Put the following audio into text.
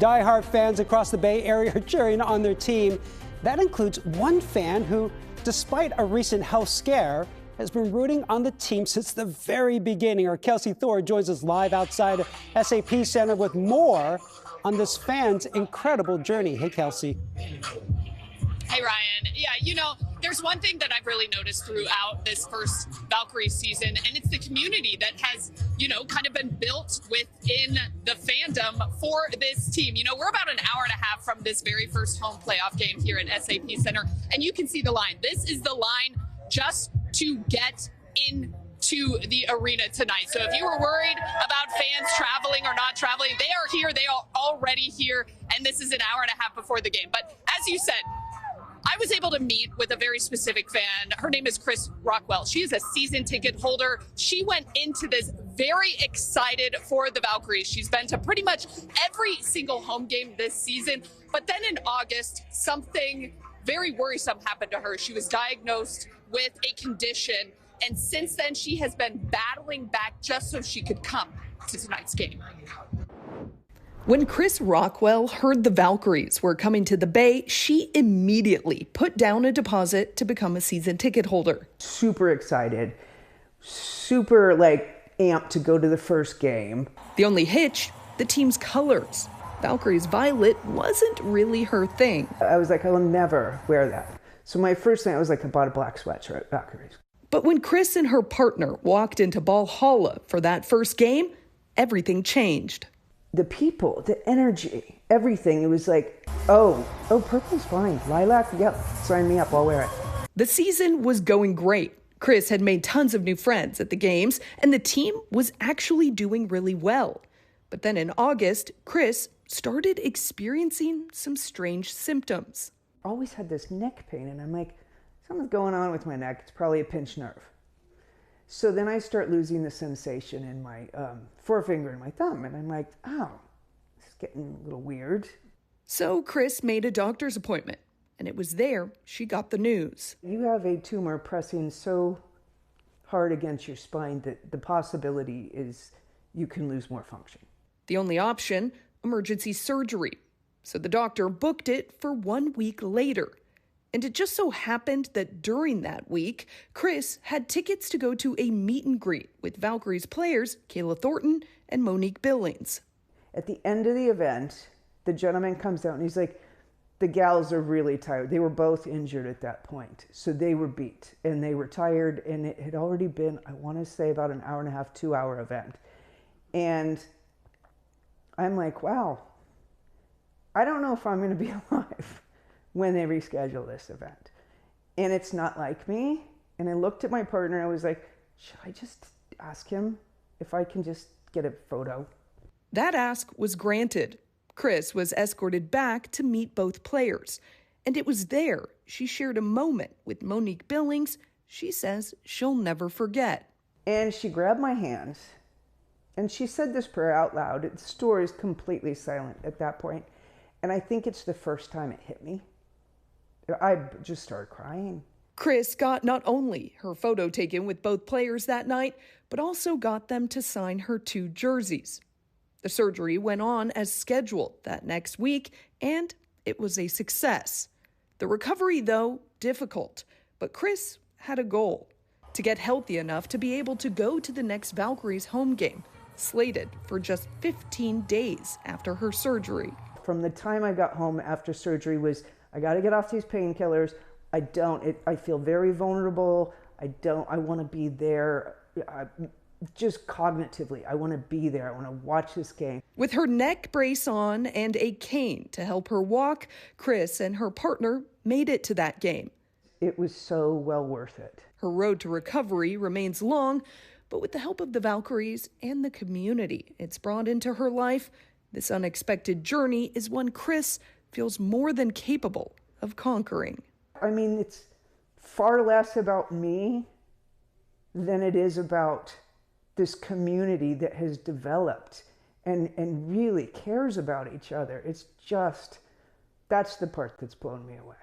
diehard fans across the Bay Area are cheering on their team. That includes one fan who, despite a recent health scare, has been rooting on the team since the very beginning. Our Kelsi Thorud joins us live outside SAP Center with more on this fan's incredible journey. Hey, Kelsi. Hey, Ryan. Yeah, there's one thing that I've really noticed throughout this first Valkyries season, and it's the community that has, kind of been built within the fandom for this team. We're about an hour and a half from this very first home playoff game here at SAP Center, and you can see the line. This is the line just to get into the arena tonight. So if you were worried about fans traveling or not traveling, they are here. They are already here, and this is an hour and a half before the game. But as you said, I was able to meet with a very specific fan. Her name is Kris Rockwell. She is a season ticket holder. She went into this very excited for the Valkyries. She's been to pretty much every single home game this season. But then in August, something very worrisome happened to her. She was diagnosed with a condition. And since then, she has been battling back just so she could come to tonight's game. When Kris Rockwell heard the Valkyries were coming to the Bay, she immediately put down a deposit to become a season ticket holder. Super excited, super amped to go to the first game. The only hitch, the team's colors. Valkyries violet wasn't really her thing. I was like, I will never wear that. So my first thing, I was like, I bought a black sweatshirt, Valkyries. But when Kris and her partner walked into Ballhalla for that first game, everything changed. The people, the energy, everything. It was like, oh, purple's fine. Lilac, yep, sign me up, I'll wear it. The season was going great. Kris had made tons of new friends at the games, and the team was actually doing really well. But then in August, Kris started experiencing some strange symptoms. I always had this neck pain, and I'm like, something's going on with my neck. It's probably a pinched nerve. So then I start losing the sensation in my forefinger and my thumb. And I'm like, oh, this is getting a little weird. So Kris made a doctor's appointment. And it was there she got the news. You have a tumor pressing so hard against your spine that the possibility is you can lose more function. The only option, emergency surgery. So the doctor booked it for 1 week later. And it just so happened that during that week, Kris had tickets to go to a meet and greet with Valkyries players Kelsi Thorud and Monique Billings. At the end of the event, the gentleman comes out and he's like, the gals are really tired. They were both injured at that point. So they were beat and they were tired, and it had already been, I want to say, about an hour and a half, 2 hour event. And I'm like, wow, I don't know if I'm going to be alive when they reschedule this event. And it's not like me. And I looked at my partner and I was like, should I just ask him if I can just get a photo? That ask was granted. Kris was escorted back to meet both players. And it was there she shared a moment with Monique Billings she says she'll never forget. And she grabbed my hands and she said this prayer out loud. The store is completely silent at that point. And I think it's the first time it hit me. I just started crying. Kris got not only her photo taken with both players that night, but also got them to sign her 2 jerseys. The surgery went on as scheduled that next week, and it was a success. The recovery, though, difficult. But Kris had a goal: to get healthy enough to be able to go to the next Valkyries home game, slated for just 15 days after her surgery. From the time I got home after surgery was, I got to get off these painkillers. I feel very vulnerable. I want to be there. Just cognitively, I want to be there. I want to watch this game. With her neck brace on and a cane to help her walk, Kris and her partner made it to that game. It was so well worth it. Her road to recovery remains long, but with the help of the Valkyries and the community it's brought into her life, this unexpected journey is one Kris feels more than capable of conquering. I mean, it's far less about me than it is about this community that has developed and really cares about each other. It's just, that's the part that's blown me away.